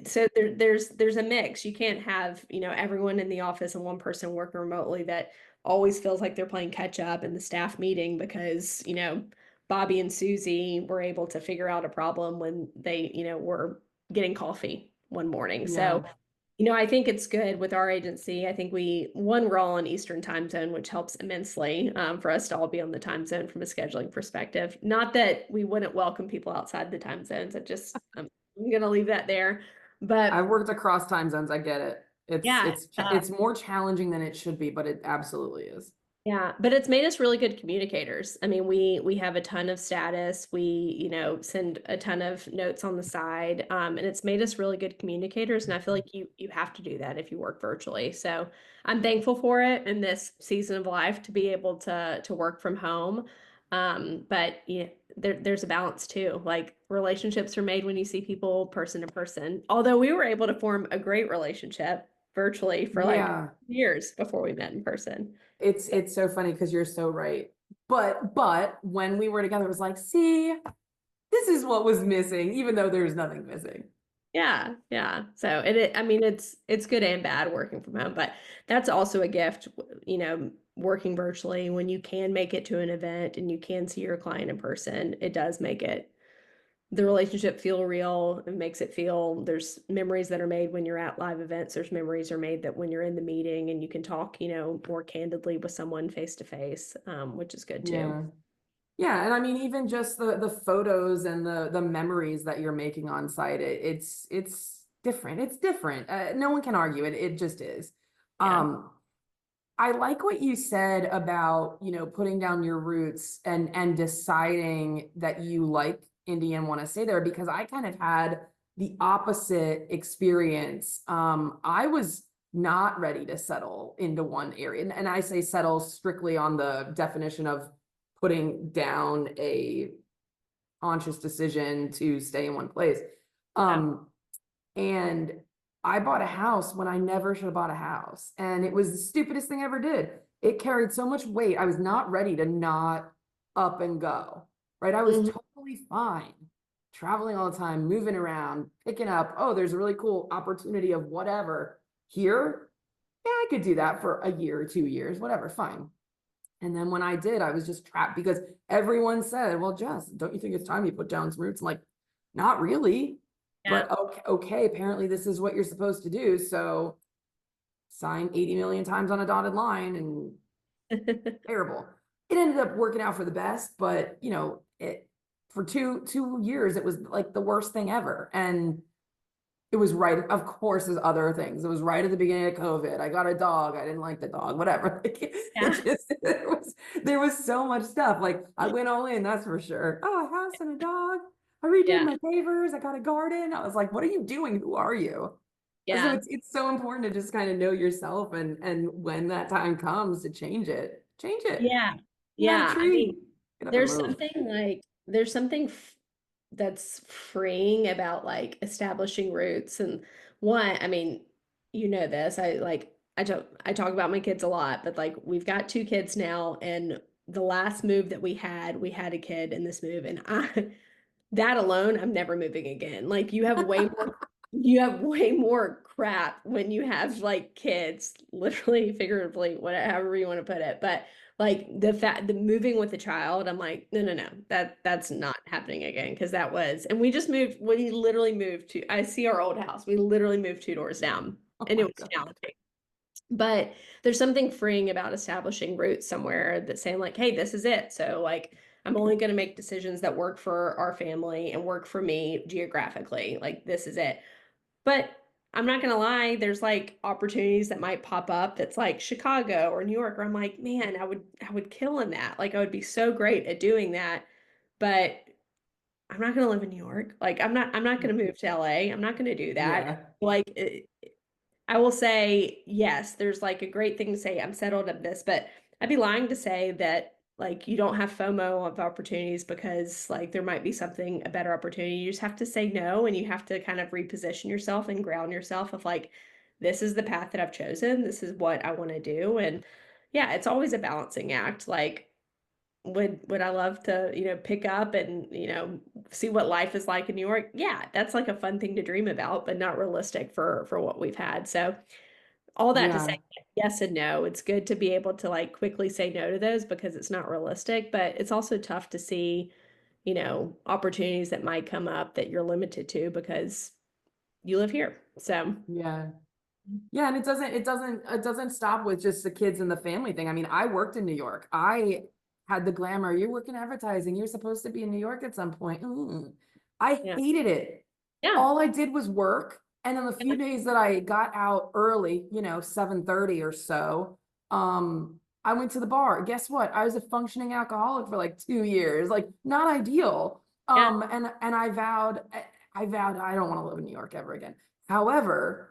So there's a mix. You can't have, everyone in the office and one person working remotely that always feels like they're playing catch up in the staff meeting because, Bobby and Susie were able to figure out a problem when they, were getting coffee one morning. So Yeah. I think it's good with our agency. I think we're all in Eastern time zone, which helps immensely for us to all be on the time zone from a scheduling perspective. Not that we wouldn't welcome people outside the time zones. I'm going to leave that there. But I've worked across time zones. I get it. It's yeah, it's it's more challenging than it should be, but it absolutely is. yeah, but it's made us really good communicators. I mean, we have a ton of status. We, send a ton of notes on the side, and it's made us really good communicators. And I feel like you have to do that if you work virtually. So I'm thankful for it in this season of life to be able to work from home. But there's a balance too. Like relationships are made when you see people person to person. Although we were able to form a great relationship virtually for like Yeah. years before we met in person. It's so funny because you're so right. But when we were together, it was like, see, this is what was missing, even though there's nothing missing. Yeah, yeah. So I mean, it's good and bad working from home, but that's also a gift, working virtually when you can make it to an event and you can see your client in person. It does make the relationship feel real. It makes it feel there's memories that are made when you're at live events. There's memories are made that when you're in the meeting and you can talk, more candidly with someone face to face, which is good too. Yeah. Yeah, and I mean, even just the photos and the memories that you're making on site, it's different. It's different. No one can argue it. It just is. Yeah, Um, I like what you said about, putting down your roots and deciding that you like India and want to stay there because I kind of had the opposite experience. I was not ready to settle into one area. And I say settle strictly on the definition of putting down a conscious decision to stay in one place. And I bought a house when I never should have bought a house. And it was the stupidest thing I ever did. It carried so much weight. I was not ready to not up and go, right? I was Mhm. totally fine traveling all the time, moving around, picking up, oh, there's a really cool opportunity of whatever here. Yeah, I could do that for a year or 2 years, whatever, fine. And then when I did, I was just trapped because everyone said, well, Jess, don't you think it's time you put down some roots? I'm like, not really, Yeah. but okay, apparently this is what you're supposed to do. So sign 80 million times on a dotted line and terrible. It ended up working out for the best, but it for two years, it was like the worst thing ever. And it was right, of course, there's other things. It was right at the beginning of COVID. I got a dog. I didn't like the dog, whatever. Yeah. There was so much stuff. Like I went all in, that's for sure. Oh, a house and a dog. I redid Yeah. my pavers. I got a garden. I was like, what are you doing? Who are you? So Yeah. it's so important to just kind of know yourself, and when that time comes to change it, change it. Yeah. Plant a Yeah. I mean, tree. Get up and move. there's something that's freeing about like establishing roots. And one, I mean, you know this, I talk about my kids a lot, but like we've got two kids now, and the last move that we had a kid in this move, and that alone, I'm never moving again. Like you have way more crap when you have like kids, literally, figuratively, whatever you want to put it. But like the moving with the child, I'm like, no, no, no, that's not happening again. Cause that was, and we literally moved to, I see our old house. We literally moved 2 doors down, Oh and it my was God. challenging. But there's something freeing about establishing roots somewhere, that saying like, hey, this is it. So like I'm only going to make decisions that work for our family and work for me geographically. Like this is it. But I'm not going to lie, there's like opportunities that might pop up that's like Chicago or New York, where I'm like, man, I would kill in that. Like I would be so great at doing that. But I'm not going to live in New York. Like I'm not going to move to LA. I'm not going to do that. Yeah. Like I will say, yes, there's like a great thing to say, I'm settled at this, but I'd be lying to say that like you don't have FOMO of opportunities, because like there might be something, a better opportunity. You just have to say no, and you have to kind of reposition yourself and ground yourself of like, this is the path that I've chosen. This is what I want to do. And yeah, it's always a balancing act. Like, would I love to, pick up and, see what life is like in New York? Yeah, that's like a fun thing to dream about, but not realistic for what we've had. So all that to say, Yeah. yes and no. It's good to be able to like quickly say no to those because it's not realistic, but it's also tough to see, opportunities that might come up that you're limited to because you live here. So Yeah. Yeah, and it doesn't stop with just the kids and the family thing. I mean, I worked in New York. I had the glamour. You work in advertising. You're supposed to be in New York at some point. I yeah, hated it. yeah, All I did was work. And on the few yeah, days that I got out early, 7:30 or so, I went to the bar. Guess what? I was a functioning alcoholic for like 2 years. Like not ideal. yeah, And I vowed I don't want to live in New York ever again. However,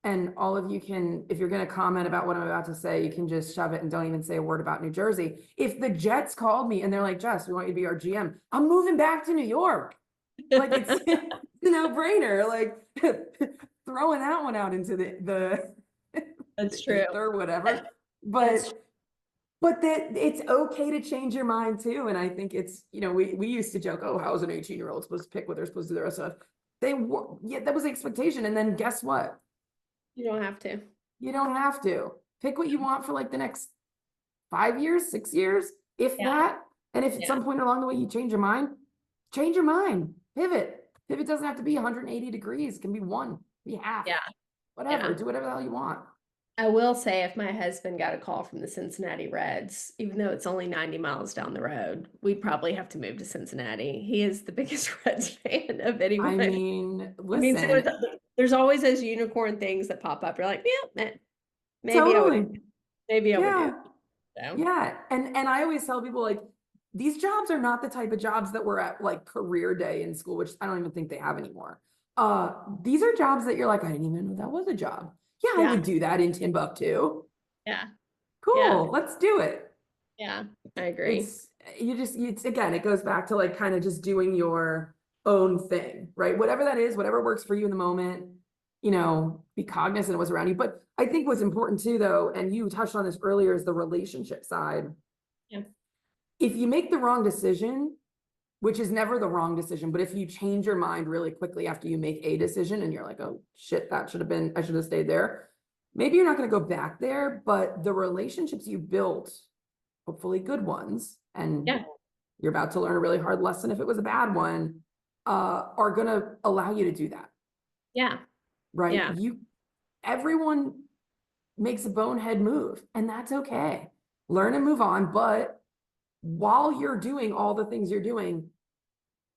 and all of you can, if you're going to comment about what I'm about to say, you can just shove it and don't even say a word about New Jersey. If the Jets called me and they're like, Jess, we want you to be our GM, I'm moving back to New York. Like it's a no-brainer. Like throwing that one out into that's the true. ether or whatever. That's But that it's okay to change your mind too. And I think it's, we used to joke, oh, how's an 18-year-old supposed to pick what they're supposed to do the rest of? They were, yeah, that was the expectation. And then guess what? You don't have to. You don't have to. Pick what you want for like the next 5 years, 6 years, if Yeah, that. And if at yeah, some point along the way you change your mind, pivot. Pivot doesn't have to be 180 degrees. It can be one, be half, yeah, whatever. yeah. Do whatever the hell you want. I will say, if my husband got a call from the Cincinnati Reds, even though it's only 90 miles down the road, we'd probably have to move to Cincinnati. He is the biggest Reds fan of I anyone. mean, I mean, so listen, there's always those unicorn things that pop up. You're like, yeah, maybe I would, totally. maybe I would do Yeah. it. So, Yeah. And I always tell people like these jobs are not the type of jobs that were at like career day in school, which I don't even think they have anymore. These are jobs that you're like, I didn't even know that was a job. Yeah, I yeah, would do that in Timbuktu. yeah, yeah, Cool, let's do it. yeah, I agree. It's it's again, it goes back to like kind of just doing your own thing, right? Whatever that is, whatever works for you in the moment, be cognizant of what's around you. But I think what's important too, though, and you touched on this earlier, is the relationship side. Yeah. If you make the wrong decision, which is never the wrong decision, but if you change your mind really quickly after you make a decision and you're like, oh shit, I should have stayed there. Maybe you're not going to go back there, but the relationships you built, hopefully good ones, and Yeah. you're about to learn a really hard lesson if it was a bad one, are going to allow you to do that, Yeah. right? Yeah. Everyone makes a bonehead move, and that's okay. Learn and move on, but while you're doing all the things you're doing,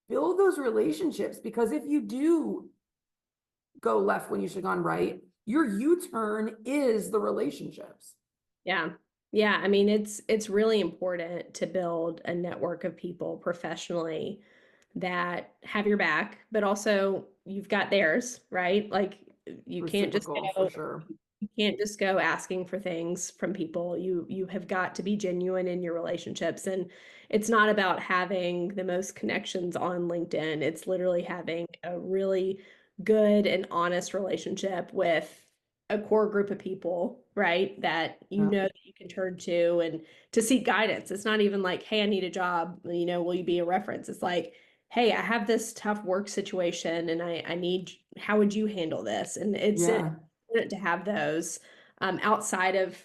build those relationships, because if you do go left when you should have gone right, your U-turn is the relationships. Yeah. Yeah. I mean, it's really important to build a network of people professionally that have your back, but also you've got theirs, right? Like you can't just Reciprocal for go sure. you can't just go asking for things from people. You have got to be genuine in your relationships. And it's not about having the most connections on LinkedIn. It's literally having a really good and honest relationship with a core group of people, right? That you Yeah. know that you can turn to and to seek guidance. It's not even like, hey, I need a job, will you be a reference? It's like, hey, I have this tough work situation and I need, how would you handle this? And it's Yeah. important to have those outside of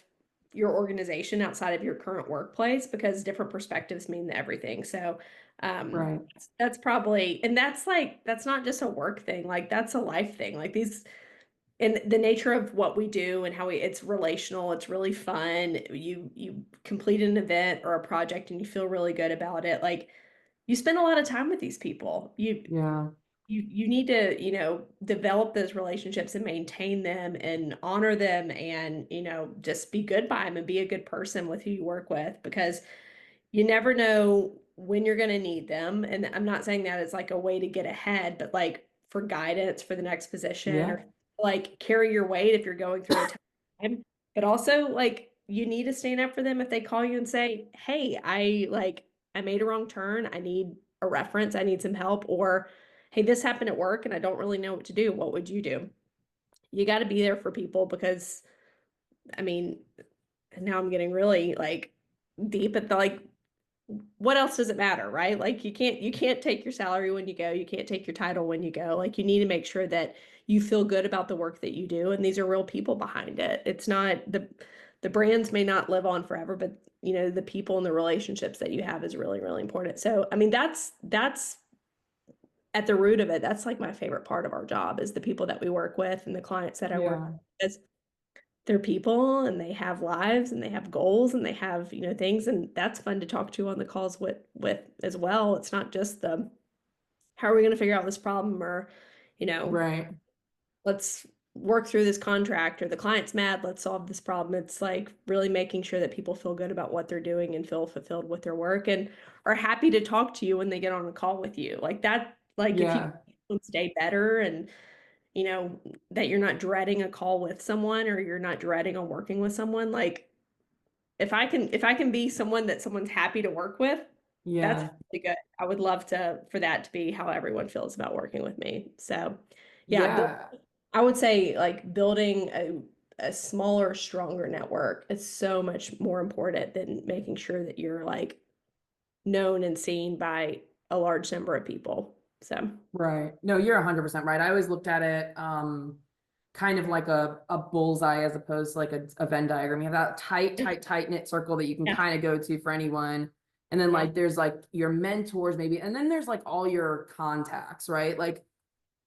your organization, outside of your current workplace, because different perspectives mean everything. So Right. that's probably, and that's like, that's not just a work thing, like that's a life thing. Like these, and the nature of what we do and how it's relational, it's really fun. You complete an event or a project and you feel really good about it. Like you spend a lot of time with these people. Yeah. You need to, develop those relationships and maintain them and honor them and, just be good by them and be a good person with who you work with, because you never know when you're going to need them. And I'm not saying that as like a way to get ahead, but like for guidance for the next position, Yeah. or like carry your weight if you're going through a tough time. But also like you need to stand up for them if they call you and say, hey, I made a wrong turn. I need a reference. I need some help. Or, hey, this happened at work and I don't really know what to do. What would you do? You got to be there for people because, I mean, now I'm getting really like deep at the like what else does it matter, right? Like you can't take your salary when you go, you can't take your title when you go. Like you need to make sure that you feel good about the work that you do, and these are real people behind it. It's not the brands may not live on forever, but the people and the relationships that you have is really, really important. So, I mean, that's at the root of it. That's like my favorite part of our job is the people that we work with and the clients that I work Yeah. with. They're people and they have lives and they have goals and they have, things, and that's fun to talk to on the calls with as well. It's not just the how are we going to figure out this problem, or, you know, Right. let's work through this contract, or the client's mad, let's solve this problem. It's like really making sure that people feel good about what they're doing and feel fulfilled with their work and are happy to talk to you when they get on a call with you. Like that, like if you Yeah. can stay better and that you're not dreading a call with someone or you're not dreading on working with someone, like if I can be someone that someone's happy to work with, that's Yeah. really good. I would love to for that to be how everyone feels about working with me. So yeah, Yeah. I would say like building a smaller, stronger network is so much more important than making sure that you're like known and seen by a large number of people. So Right. No, you're 100% right. I always looked at it kind of like a bullseye as opposed to like a Venn diagram. You have that tight knit circle that you can yeah, kind of go to for anyone. And then yeah. like there's like your mentors maybe, and then there's like all your contacts, right? Like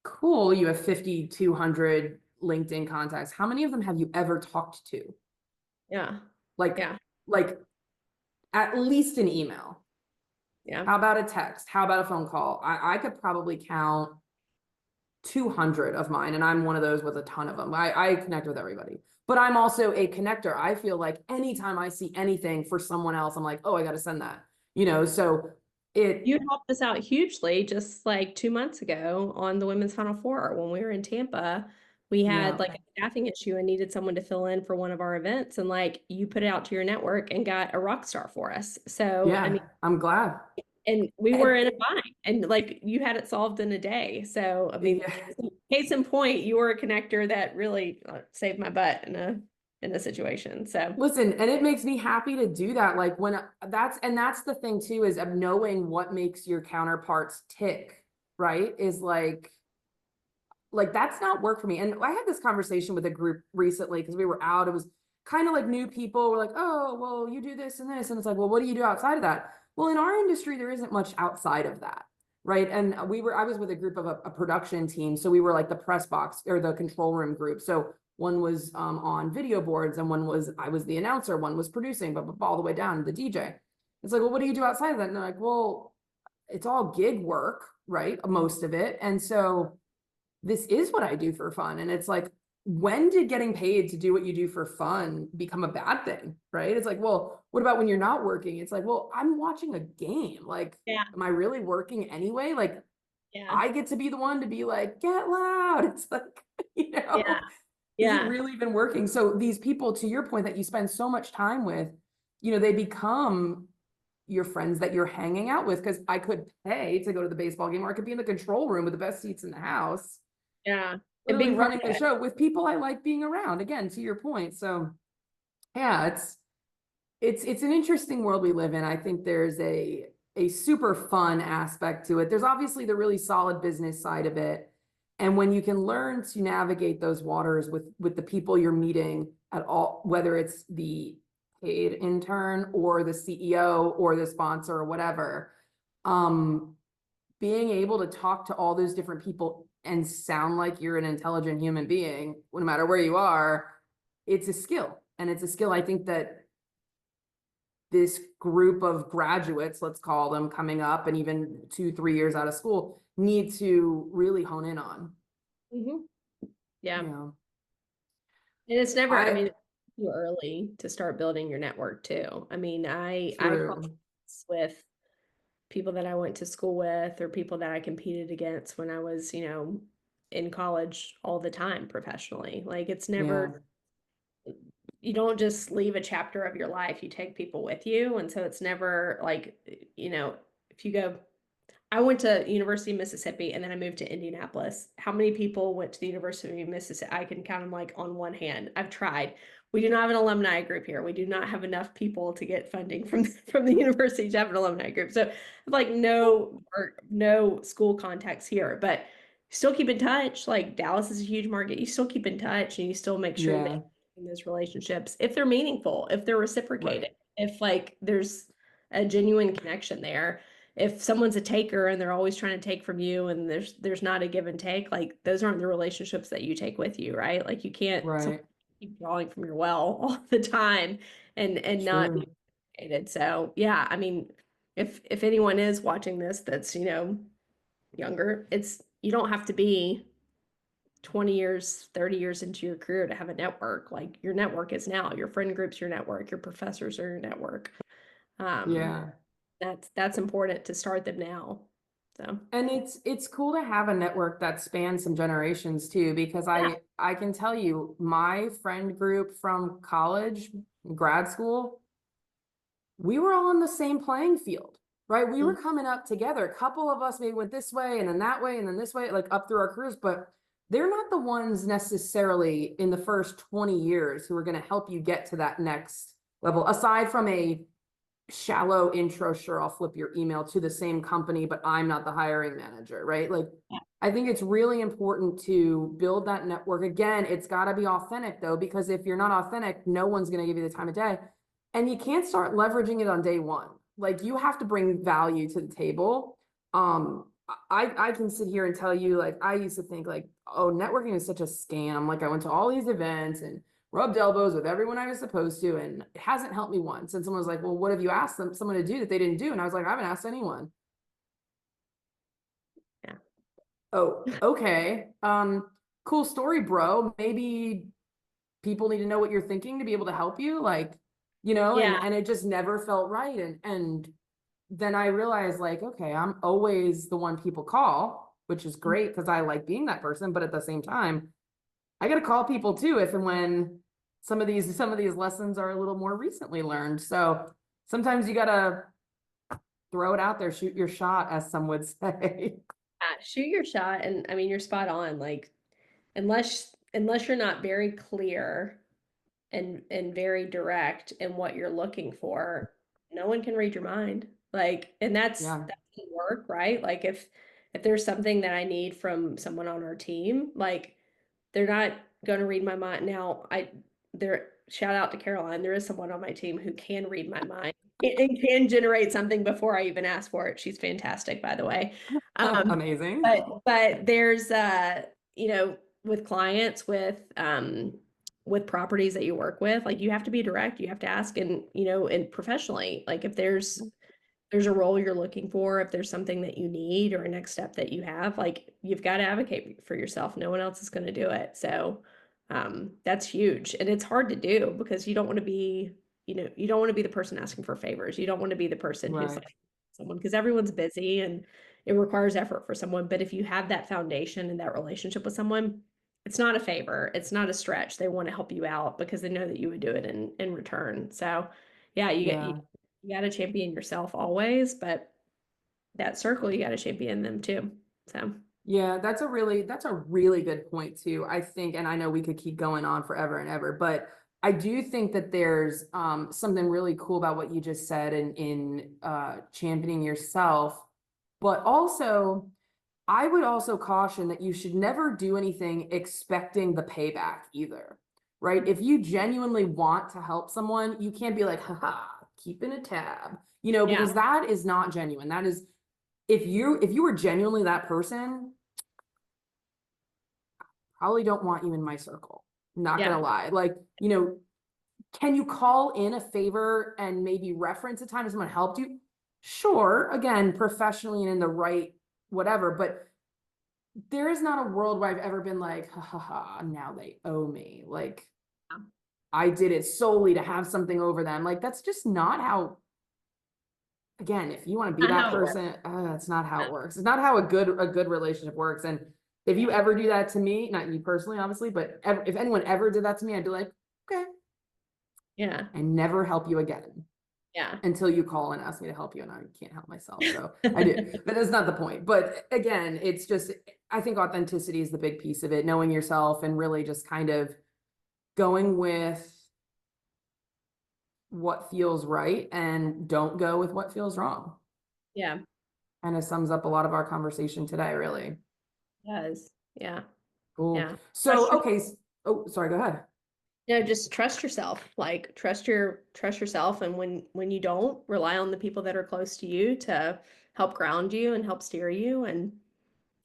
cool, you have 5,200 LinkedIn contacts. How many of them have you ever talked to? Yeah. Like Yeah. like at least an email. Yeah. How about a text? How about a phone call? I could probably count 200 of mine, and I'm one of those with a ton of them. I connect with everybody, but I'm also a connector. I feel like anytime I see anything for someone else, I'm like, oh, I got to send that, so it, You helped us out hugely just like 2 months ago on the Women's Final Four when we were in Tampa. We Yeah. had like a staffing issue and needed someone to fill in for one of our events, and like you put it out to your network and got a rock star for us. So, I Yeah. mean, I'm glad. and we were And in a bind and like you had it solved in a day. So, I mean, yeah. case in point, you were a connector that really saved my butt in a situation. So, Listen, and it makes me happy to do that. Like when that's the thing too, is of knowing what makes your counterparts tick, right? Is like that's not work for me. And I had this conversation with a group recently because we were out. It was kind of like new people were like, oh, well, you do this and this. And it's like, well, what do you do outside of that? Well, in our industry, there isn't much outside of that. Right. And I was with a group of a production team. So we were like the press box or the control room group. So one was on video boards and I was the announcer, one was producing, but all the way down to the DJ. It's like, well, what do you do outside of that? And they're like, well, it's all gig work, right? Most of it. And so this is what I do for fun. And it's like, when did getting paid to do what you do for fun become a bad thing? Right. It's like, well, what about when you're not working? It's like, well, I'm watching a game. Like, yeah, am I really working anyway? Like, yeah, I get to be the one to be like, get loud. It's like, yeah, is it yeah. really even working? So these people, to your point, that you spend so much time with, they become your friends that you're hanging out with. Cause I could pay to go to the baseball game, or I could be in the control room with the best seats in the house, Yeah. And literally be part running of the it. show with people I like being around. Again, to your point. So yeah, it's an interesting world we live in. I think there's a super fun aspect to it. There's obviously the really solid business side of it. And when you can learn to navigate those waters with the people you're meeting at all, whether it's the paid intern or the CEO or the sponsor or whatever, um, being able to talk to all those different people and sound like you're an intelligent human being, no matter where you are, it's a skill. And it's a skill I think that this group of graduates, let's call them, coming up and even 2, 3 years out of school, need to really hone in on. Mhm. Yeah. Yeah. And it's never, I I mean, too early to start building your network too. I mean, I cross true. with people that I went to school with or people that I competed against when I was, in college all the time professionally. Like it's Yeah. never, you don't just leave a chapter of your life, you take people with you. And so it's never like, if you go, I went to University of Mississippi and then I moved to Indianapolis. How many people went to the University of Mississippi? I can count them like on one hand. I've tried. We do not have an alumni group here. We do not have enough people to get funding from from the university to have an alumni group. So like no school contacts here, but still keep in touch. Like Dallas is a huge market. You still keep in touch and you still make sure that Yeah. in those relationships, if they're meaningful, if they're Right. reciprocated, if like there's a genuine connection there. If someone's a taker and they're always trying to take from you and there's not a give and take, like those aren't the relationships that you take with you, right? Like you can't Right. keep drawing from your well all the time and not be True. educated. So yeah, I mean, if anyone is watching this that's, younger, it's you don't have to be 20 years, 30 years into your career to have a network. Like your network is now, your friend group's your network, your professors are your network. Um, Yeah. that's important to start them now. So And it's cool to have a network that spans some generations too, because yeah. I can tell you my friend group from college, grad school, we were all on the same playing field, right? We were Mm, coming up together. A couple of us maybe went this way and then that way and then this way, like up through our careers, but they're not the ones necessarily in the first 20 years who are going to help you get to that next level, aside from a shallow intro, sure, I'll flip your email to the same company, but I'm not the hiring manager, right? Like, yeah. I think it's really important to build that network. Again, it's got to be authentic though, because if you're not authentic, no one's going to give you the time of day. And you can't start leveraging it on day one. Like, you have to bring value to the table. I can sit here and tell you, like, I used to think like, oh, networking is such a scam. Like, I went to all these events and rubbed elbows with everyone I was supposed to, and it hasn't helped me once. And someone was like, well, what have you asked someone to do that they didn't do? And I was like, I haven't asked anyone. Yeah. Oh, okay. Cool story, bro. Maybe people need to know what you're thinking to be able to help you. Like, Yeah. and it just never felt right. And then I realized, like, okay, I'm always the one people call, which is great because I like being that person. But at the same time, I got to call people too if and when some of these lessons are a little more recently learned. So sometimes you got to throw it out there, shoot your shot, as some would say. Shoot your shot, and I mean, you're spot on. Like, unless you're not very clear and very direct in what you're looking for, no one can read your mind. Like, and Yeah. that can work, right? Like if there's something that I need from someone on our team, like they're not going to read my mind. Now, there shout out to Caroline. There is someone on my team who can read my mind and can generate something before I even ask for it. She's fantastic, by the way. Amazing. But there's you know, with clients, with properties that you work with, like you have to be direct, you have to ask, and you know, and professionally, like if there's a role you're looking for, if there's something that you need or a next step that you have, like you've got to advocate for yourself. No one else is going to do it. So that's huge. And it's hard to do because you don't want to be, you know, you don't want to be the person asking for favors. You don't want to be the person who's Right. like someone, because everyone's busy and it requires effort for someone. But if you have that foundation and that relationship with someone, it's not a favor. It's not a stretch. They want to help you out because they know that you would do it in return. So yeah, Yeah. you got to champion yourself always, but that circle, you got to champion them too. So, Yeah, that's a really good point too. I think, and I know we could keep going on forever and ever, but I do think that there's something really cool about what you just said in championing yourself, but also I would also caution that you should never do anything expecting the payback either, right? If you genuinely want to help someone, you can't be like, haha, keeping a tab, yeah, because that is not genuine. That is, if you were genuinely that person, probably don't want you in my circle. Not yeah, gonna lie. Like, can you call in a favor and maybe reference a time someone helped you? Sure, again, professionally and in the right whatever, but there is not a world where I've ever been like, ha ha ha, now they owe me. Like, I did it solely to have something over them. Like, that's just not how, again, if you want to be not that how it works. person, that's not how it works. It's not how a good relationship works. And if you ever do that to me, not you personally, obviously, but if anyone ever did that to me, I'd be like, okay, Yeah, and never help you again yeah. until you call and ask me to help you, and I can't help myself. So I do, but that's not the point. But again, it's just, I think authenticity is the big piece of it, knowing yourself and really just kind of going with what feels right and don't go with what feels wrong. Yeah, And it sums up a lot of our conversation today, really. it does. Yeah, Cool. yeah. So, okay. Oh, sorry, go ahead. No, just trust yourself. Like trust yourself, and when you don't, rely on the people that are close to you to help ground you and help steer you. And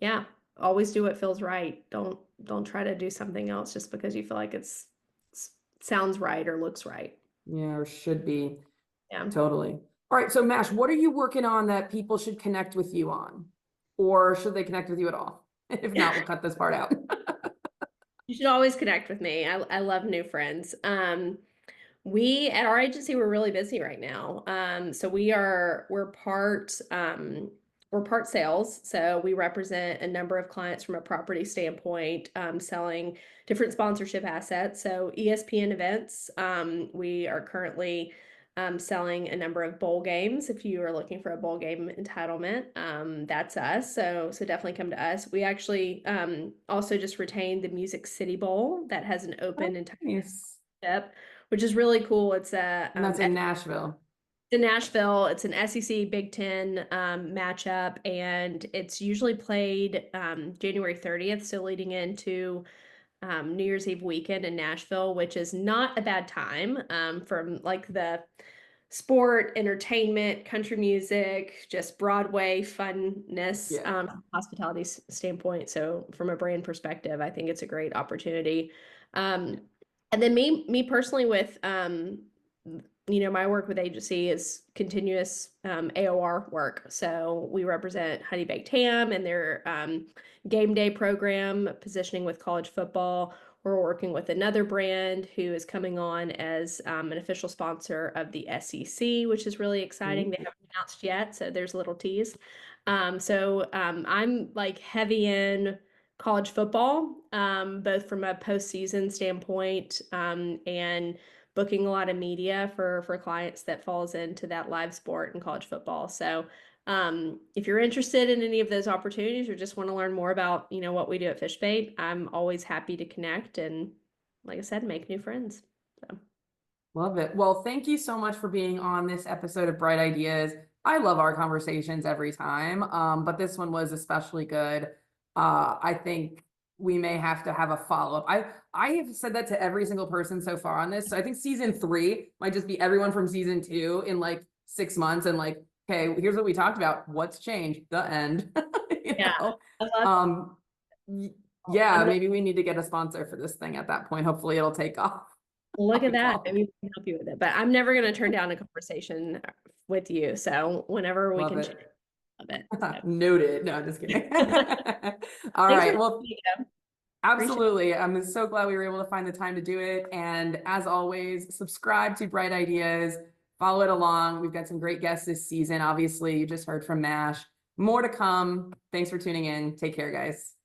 yeah, always do what feels right. Don't try to do something else just because you feel like it's sounds right or looks right. Yeah, or should be. Yeah. Totally. All right. So, Mash, what are you working on that people should connect with you on? Or should they connect with you at all? If not, we'll cut this part out. You should always connect with me. I love new friends. We at our agency we're really busy right now. So we're part sales. So we represent a number of clients from a property standpoint, selling different sponsorship assets. So ESPN events. We are currently selling a number of bowl games. If you are looking for a bowl game entitlement, that's us. So definitely come to us. We actually also just retained the Music City Bowl that has an open Nice. entitlement, which is really cool. It's a And that's in Nashville. in Nashville. It's an SEC Big Ten matchup, and it's usually played January 30th, so leading into New Year's Eve weekend in Nashville, which is not a bad time from like the sport, entertainment, country music, just Broadway funness, Yeah. hospitality standpoint. So from a brand perspective, I think it's a great opportunity. Um, and then me personally with my work with agency is continuous AOR work. So we represent Honey Baked Ham and their game day program, positioning with college football. We're working with another brand who is coming on as an official sponsor of the SEC, which is really exciting. They Ooh. haven't announced yet, so there's a little tease. I'm like heavy in college football, both from a postseason standpoint, and booking a lot of media for clients that falls into that live sport in college football. So, if you're interested in any of those opportunities or just want to learn more about, what we do at Fishbait, I'm always happy to connect and, like I said, make new friends. So. Love it. Well, thank you so much for being on this episode of Bright Ideas. I love our conversations every time, but this one was especially good. I think we may have to have a follow-up. I have said that to every single person so far on this. So I think season 3 might just be everyone from season 2 in like 6 months and like, okay, here's what we talked about. What's changed? The end. Yeah, I love Um, I'm yeah, gonna maybe we need to get a sponsor for this thing at that point. Hopefully it'll take off. look at that. Love Maybe we can help you with it. But I'm never gonna turn down a conversation with you. So whenever we can chat, it. love it. Noted. No, just kidding. So. All Thanks for right. Well, being here. Appreciate absolutely. I'm so glad we were able to find the time to do it. And as always, subscribe to Bright Ideas, follow it along. We've got some great guests this season. Obviously, you just heard from Mash. More to come. Thanks for tuning in. Take care, guys.